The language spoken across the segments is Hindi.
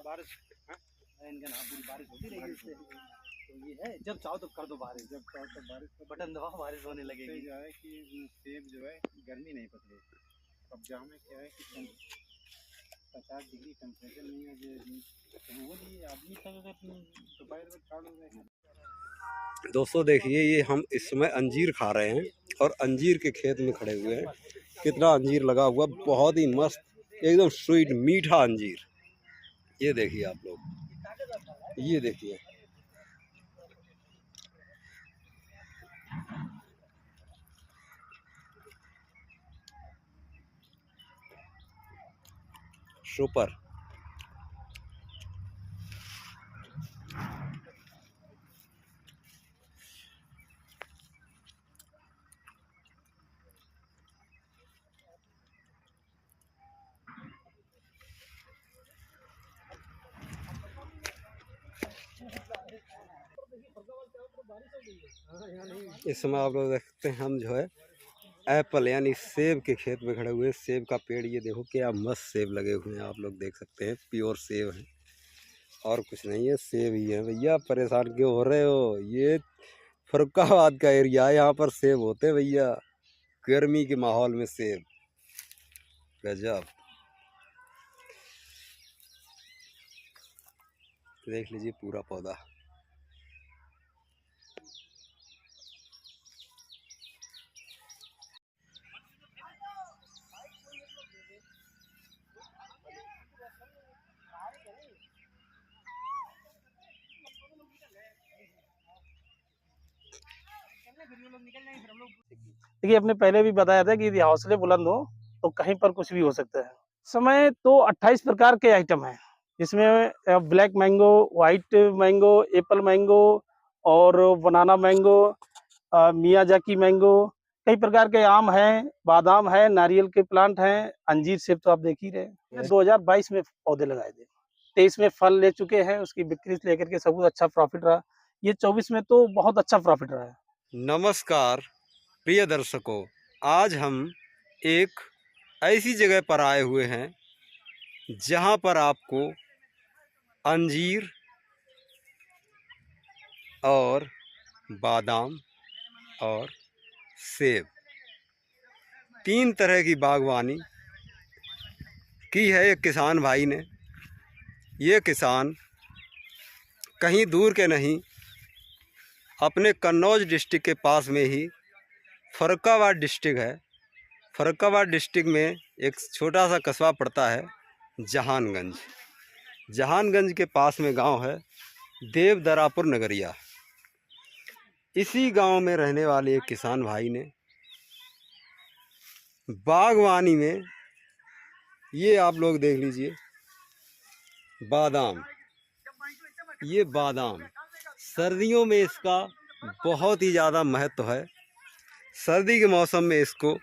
बारिश इनका नाम पूरी बारिश होती रहेगी इससे। तो ये है जब चाहो तब कर दो बारिश, जब चाहो तब बारिश, बटन दबाओ बारिश होने लगेगी। जो है कि सेब जो है गर्मी नहीं पकड़े। अब जहाँ में क्या है कि 50 डिग्री टेम्परेचर नहीं है जो वो नहीं आदमी तक अगर दोपहर में खा लो। दोस्तों देखिए, ये हम इस समय अंजीर खा रहे हैं और अंजीर के खेत में खड़े हुए हैं। कितना अंजीर लगा हुआ, बहुत ही मस्त, एकदम स्वीट मीठा अंजीर। ये देखिए आप लोग, ये देखिए। सुपर। इस समय आप लोग देखते हैं हम जो है एप्पल यानी सेब के खेत में खड़े हुए। सेब का पेड़, ये देखो क्या मस्त सेब लगे हुए हैं, आप लोग देख सकते हैं। प्योर सेब है और कुछ नहीं है, सेब ही है। भैया परेशान क्यों हो रहे हो? ये फर्रुखाबाद का एरिया है, यहाँ पर सेब होते हैं भैया। गर्मी के माहौल में सेब, गजब। देख लीजिए पूरा पौधा। देखिए, आपने पहले भी बताया था कि यदि हौसले बुलंद हो तो कहीं पर कुछ भी हो सकता है। समय तो 28 प्रकार के आइटम हैं, जिसमें black mango, white mango, Apple mango और बनाना मैंगो, मियाजाकी मैंगो, कई प्रकार के आम हैं, बादाम है, नारियल के प्लांट हैं, अंजीर सेब तो आप देख ही रहे हैं। 2022 में पौधे लगाए थे, 23 में फल ले चुके हैं, उसकी बिक्री से लेकर के सब कुछ अच्छा प्रॉफिट रहा। ये 24 में तो बहुत अच्छा प्रॉफिट रहा है। नमस्कार प्रिय दर्शकों, आज हम एक ऐसी जगह पर आए हुए हैं जहां पर आपको अंजीर और बादाम और सेब, 3 तरह की बागवानी की है एक किसान भाई ने। ये किसान कहीं दूर के नहीं, अपने कन्नौज डिस्ट्रिक्ट के पास में ही फर्रुखाबाद डिस्ट्रिक्ट है। फर्रुखाबाद डिस्ट्रिक्ट में एक छोटा सा कस्बा पड़ता है जहानगंज। जहानगंज के पास में गांव है देवदरापुर नगरिया। इसी गांव में रहने वाले एक किसान भाई ने बागवानी में, ये आप लोग देख लीजिए, बादाम। ये बादाम सर्दियों में इसका बहुत ही ज़्यादा महत्व है। सर्दी के मौसम में इसको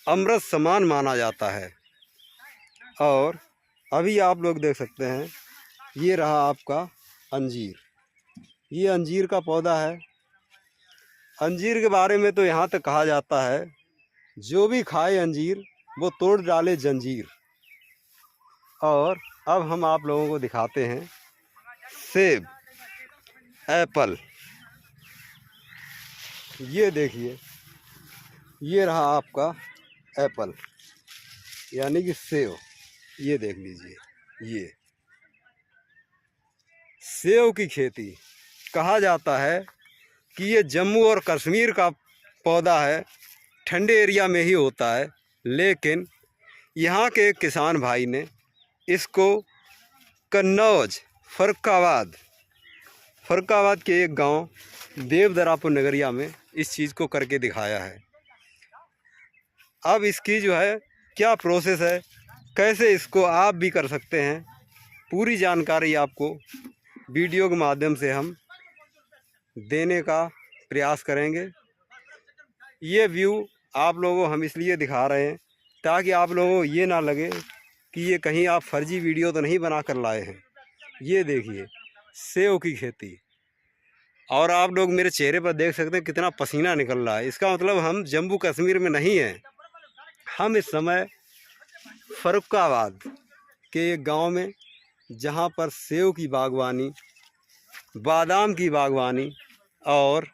अमृत समान माना जाता है। और अभी आप लोग देख सकते हैं, ये रहा आपका अंजीर। ये अंजीर का पौधा है। अंजीर के बारे में तो यहाँ तक कहा जाता है, जो भी खाए अंजीर वो तोड़ डाले जंजीर। और अब हम आप लोगों को दिखाते हैं सेब, एप्पल। ये देखिए, ये रहा आपका एप्पल यानी कि सेब। ये देख लीजिए, ये सेब की खेती कहा जाता है कि ये जम्मू और कश्मीर का पौधा है, ठंडे एरिया में ही होता है। लेकिन यहाँ के एक किसान भाई ने इसको कन्नौज, फर्रुखाबाद के एक गांव देवदरापुर नगरिया में इस चीज़ को करके दिखाया है। अब इसकी जो है क्या प्रोसेस है, कैसे इसको आप भी कर सकते हैं, पूरी जानकारी आपको वीडियो के माध्यम से हम देने का प्रयास करेंगे। ये व्यू आप लोगों को हम इसलिए दिखा रहे हैं ताकि आप लोगों को ये ना लगे कि ये कहीं आप फर्जी वीडियो तो नहीं बना कर लाए हैं। ये देखिए सेब की खेती, और आप लोग मेरे चेहरे पर देख सकते हैं कितना पसीना निकल रहा है। इसका मतलब हम जम्मू कश्मीर में नहीं हैं, हम इस समय फर्रुखाबाद के एक गांव में जहाँ पर सेव की बागवानी, बादाम की बागवानी और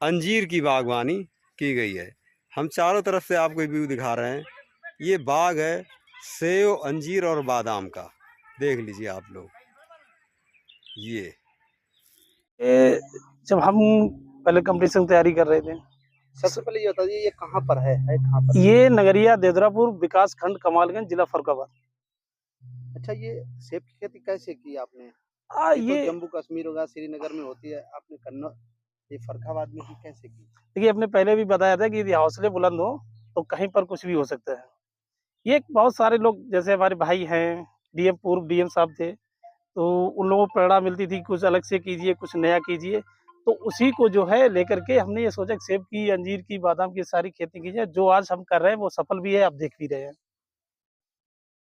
अंजीर की बागवानी की गई है। हम चारों तरफ से आपको व्यू दिखा रहे हैं। ये बाग है सेव, अंजीर और बादाम का। देख लीजिए आप लोग। ये जब हम पहले कंपटीशन की तैयारी कर रहे थे, सबसे पहले ये बताइए ये कहाँ पर है कहाँ पर? ये नगरिया देवरापुर विकास खंड कमालगंज जिला फरुखाबाद। अच्छा, ये सेब की खेती कैसे की आपने? ये ये तो जम्मू कश्मीर होगा, श्रीनगर में होती है, आपने कन्नौज ये फरुखाबाद में की कैसे की? देखिए, आपने पहले भी बताया था कि यदि हौसले बुलंद हो तो कहीं पर कुछ भी हो सकता है। ये बहुत सारे लोग, जैसे हमारे भाई हैं, डीएम पूर्व डीएम साहब थे, तो उन लोगों को प्रेरणा मिलती थी कुछ अलग से कीजिए, कुछ नया कीजिए। तो उसी को जो है लेकर के हमने ये सोचा कि सेब की, अंजीर की, बादाम की सारी खेती की जाए। जो आज हम कर रहे हैं वो सफल भी है, आप देख भी रहे हैं।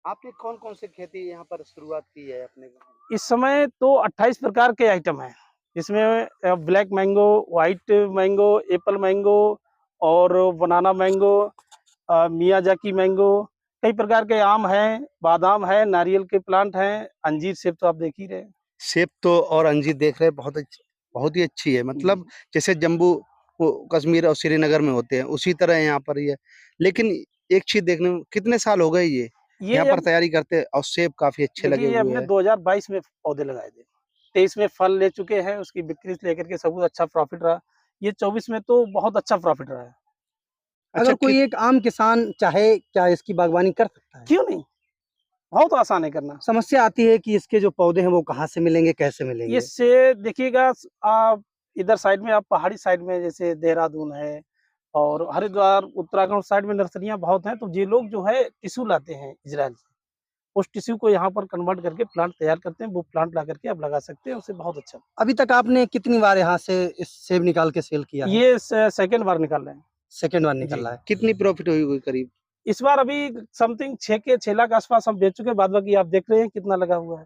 आपने कौन-कौन से खेती यहाँ पर शुरुआत की है अपने गाँव में? इस समय तो 28 प्रकार के आइटम हैं। इसमें black mango, white mango, Apple mango और बनाना मैंगो, मियाज़ाकी मैंगो, कई प्रकार के आम हैं, बादाम है, नारियल के प्लांट हैं, अंजीर, सेब तो आप देख ही रहे हैं। सेब तो और अंजीर देख रहे हैं बहुत ही अच्छी है। मतलब जैसे जम्मू कश्मीर और श्रीनगर में होते हैं उसी तरह यहाँ पर ये। लेकिन एक चीज देखने में कितने साल हो गए ये यहाँ पर अब तैयारी करते और सेब काफी अच्छे लगे देखिए, ये हुए हमने हैं। 2022 में पौधे लगाए थे। 23 में फल ले चुके हैं, उसकी बिक्री से लेकर के सब कुछ अच्छा प्रॉफिट रहा। ये 24 में तो बहुत अच्छा प्रॉफिट रहा है। अच्छा, अगर कोई एक आम किसान चाहे, क्या इसकी बागवानी कर सकता है? क्यों नहीं? बहुत आसान है करना। समस्या आती है कि इसके जो पौधे हैं वो कहाँ से मिलेंगे, कैसे मिलेंगे? इससे देखिएगा, आप इधर साइड में, आप पहाड़ी साइड में जैसे देहरादून है और हरिद्वार, उत्तराखंड साइड में नर्सरियाँ बहुत हैं, तो ये लोग जो है टिश्यू लाते हैं इज़राइल से। उस टिश्यू को यहाँ पर कन्वर्ट करके प्लांट तैयार करते हैं, वो प्लांट ला करके आप लगा सकते हैं, उससे बहुत अच्छा। अभी तक आपने कितनी बार यहाँ से इस सेब निकाल के सेल किया है? ये सेकंड बार निकाल रहे हैं। सेकंड बार निकल रहा है। कितनी प्रॉफिट हुई होगी करीब? इस बार अभी समथिंग 6 लाख आसपास हम बेच चुके हैं, बाद बाकी आप देख रहे हैं कितना लगा हुआ है।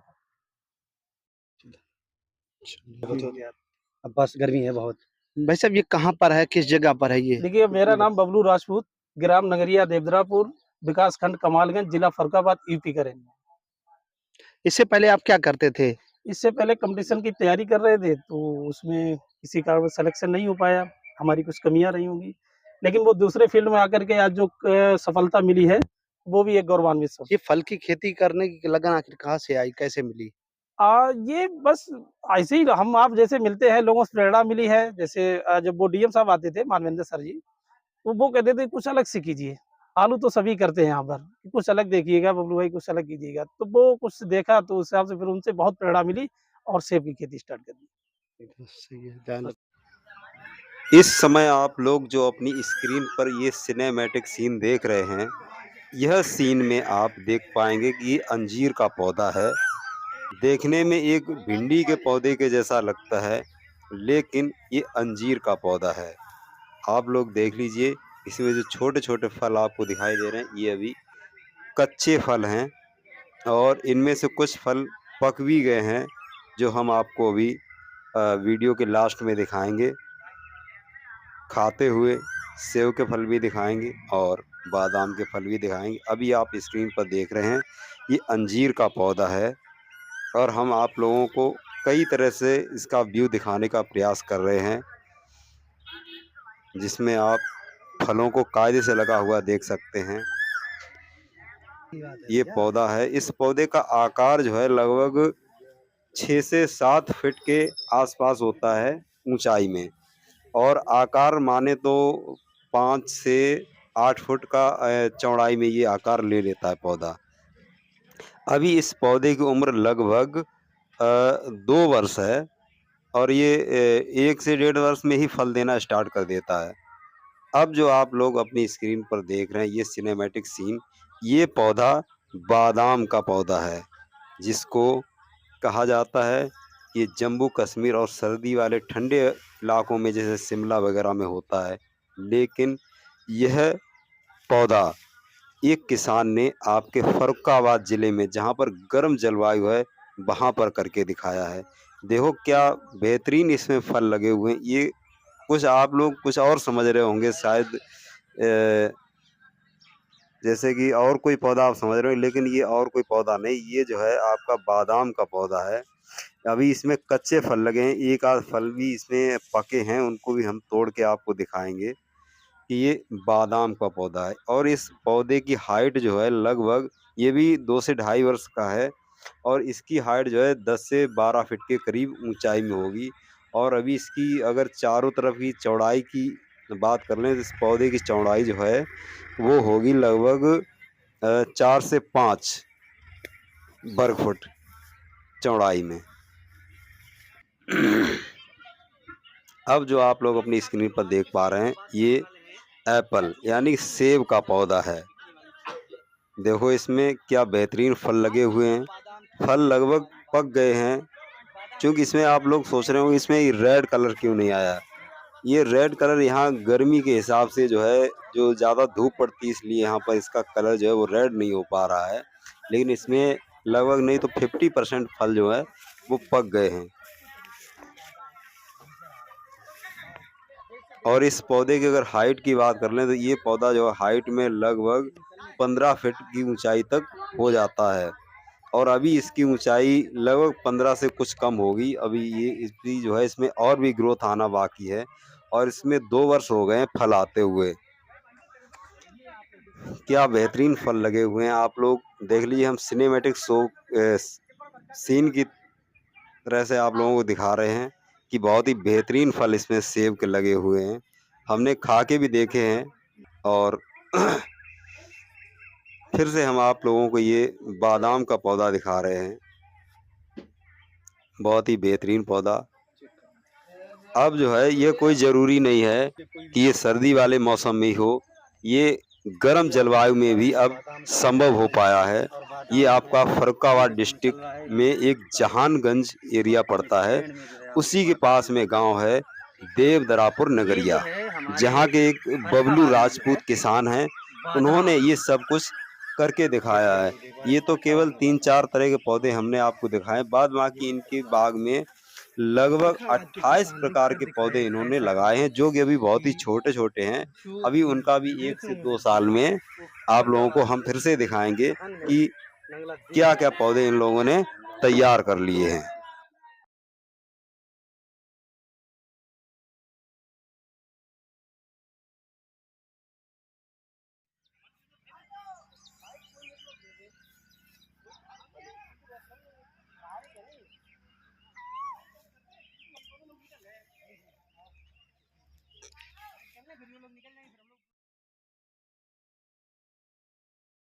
अब बस गर्मी है बहुत। भाई साहब ये कहाँ पर है, किस जगह पर है ये? देखिए, मेरा नाम बबलू राजपूत, ग्राम नगरिया देवरापुर, विकास खंड कमालगंज, जिला फरुखाबाद, यूपी का रहने वाला। इससे पहले आप क्या करते थे? इससे पहले कंपटीशन की तैयारी कर रहे थे, तो उसमें किसी कारण सिलेक्शन नहीं हो पाया, हमारी कुछ कमियां रही होंगी। लेकिन वो दूसरे फील्ड में आकर के आज जो सफलता मिली है, वो भी एक गौरवान्वित सब। ये फल की खेती करने की लगन आखिर कहाँ से आई, कैसे मिली? ये बस ऐसे ही हम आप जैसे मिलते हैं, लोगों से प्रेरणा मिली है। जैसे जब वो डीएम साहब आते थे, मानवेंद्र सर जी, तो वो कहते थे कुछ अलग से कीजिए। आलू तो सभी करते हैं यहाँ पर, कुछ अलग देखिएगा बबलू भाई, कुछ अलग कीजिएगा। तो वो कुछ देखा, तो उस हिसाब से फिर उनसे बहुत प्रेरणा मिली और सेब की खेती स्टार्ट कर दी। सही है, ध्यान इस समय आप लोग जो अपनी स्क्रीन पर ये सिनेमैटिक सीन देख रहे हैं, यह सीन में आप देख पाएंगे कि ये अंजीर का पौधा है। देखने में एक भिंडी के पौधे के जैसा लगता है, लेकिन ये अंजीर का पौधा है। आप लोग देख लीजिए, इसमें जो छोटे छोटे फल आपको दिखाई दे रहे हैं, ये अभी कच्चे फल हैं और इनमें से कुछ फल पक भी गए हैं, जो हम आपको अभी वीडियो के लास्ट में दिखाएंगे। खाते हुए सेब के फल भी दिखाएंगे और बादाम के फल भी दिखाएंगे। अभी आप स्क्रीन पर देख रहे हैं, ये अंजीर का पौधा है और हम आप लोगों को कई तरह से इसका व्यू दिखाने का प्रयास कर रहे हैं, जिसमें आप फलों को कायदे से लगा हुआ देख सकते हैं। ये पौधा है, इस पौधे का आकार जो है लगभग 6 से 7 फीट के आसपास होता है ऊंचाई में, और आकार माने तो 5 से 8 फुट का चौड़ाई में ये आकार ले लेता है पौधा। अभी इस पौधे की उम्र लगभग 2 वर्ष है और ये 1 से 1.5 वर्ष में ही फल देना स्टार्ट कर देता है। अब जो आप लोग अपनी स्क्रीन पर देख रहे हैं ये सिनेमैटिक सीन, ये पौधा बादाम का पौधा है, जिसको कहा जाता है ये जम्मू कश्मीर और सर्दी वाले ठंडे इलाकों में जैसे शिमला वगैरह में होता है। लेकिन यह पौधा एक किसान ने आपके फरुखाबाद ज़िले में, जहाँ पर गर्म जलवायु है, वहाँ पर करके दिखाया है। देखो क्या बेहतरीन इसमें फल लगे हुए हैं। ये कुछ आप लोग कुछ और समझ रहे होंगे शायद, जैसे कि और कोई पौधा आप समझ रहे हो, लेकिन ये और कोई पौधा नहीं, ये जो है आपका बादाम का पौधा है। अभी इसमें कच्चे फल लगे हैं, एक आध फल भी इसमें पके हैं, उनको भी हम तोड़ के आपको दिखाएंगे कि ये बादाम का पौधा है। और इस पौधे की हाइट जो है लगभग, ये भी 2 से ढाई वर्ष का है, और इसकी हाइट जो है 10 से 12 फीट के करीब ऊंचाई में होगी। और अभी इसकी अगर चारों तरफ की चौड़ाई की बात कर लें तो इस पौधे की चौड़ाई जो है वो होगी लगभग 4 से 5 वर्ग फुट चौड़ाई में। अब जो आप लोग अपनी स्क्रीन पर देख पा रहे हैं, ये एप्पल यानी सेब का पौधा है। देखो इसमें क्या बेहतरीन फल लगे हुए हैं, फल लगभग पक गए हैं। क्योंकि इसमें आप लोग सोच रहे हो इसमें ये रेड कलर क्यों नहीं आया, ये रेड कलर यहाँ गर्मी के हिसाब से जो है, जो ज़्यादा धूप पड़ती है इसलिए यहाँ पर इसका कलर जो है वो रेड नहीं हो पा रहा है। लेकिन इसमें लगभग नहीं तो 50% फल जो है वो पक गए हैं। और इस पौधे की अगर हाइट की बात कर लें तो ये पौधा जो है हाइट में लगभग 15 फीट की ऊंचाई तक हो जाता है। और अभी इसकी ऊंचाई लगभग 15 से कुछ कम होगी। अभी ये इसकी जो है इसमें और भी ग्रोथ आना बाकी है, और इसमें 2 वर्ष हो गए हैं फल आते हुए। क्या बेहतरीन फल लगे हुए हैं, आप लोग देख लीजिए। हम सिनेमैटिक सीन की तरह से आप लोगों को दिखा रहे हैं कि बहुत ही बेहतरीन फल इसमें सेब के लगे हुए हैं। हमने खा के भी देखे हैं, और फिर से हम आप लोगों को ये बादाम का पौधा दिखा रहे हैं, बहुत ही बेहतरीन पौधा। अब जो है ये कोई ज़रूरी नहीं है कि ये सर्दी वाले मौसम में ही हो, ये गर्म जलवायु में भी अब संभव हो पाया है। ये आपका फर्रुखाबाद डिस्ट्रिक्ट में एक जहानगंज एरिया पड़ता है, उसी के पास में गांव है देवदरापुर नगरिया, जहां के एक बबलू राजपूत किसान हैं। उन्होंने ये सब कुछ करके दिखाया है। ये तो केवल 3-4 तरह के पौधे हमने आपको दिखाए, बाद बाकी इनके बाग में लगभग 28 प्रकार के पौधे इन्होंने लगाए हैं, जो कि अभी बहुत ही छोटे छोटे हैं। अभी उनका भी 1 से 2 साल में आप लोगों को हम फिर से दिखाएंगे कि क्या क्या पौधे इन लोगों ने तैयार कर लिए हैं।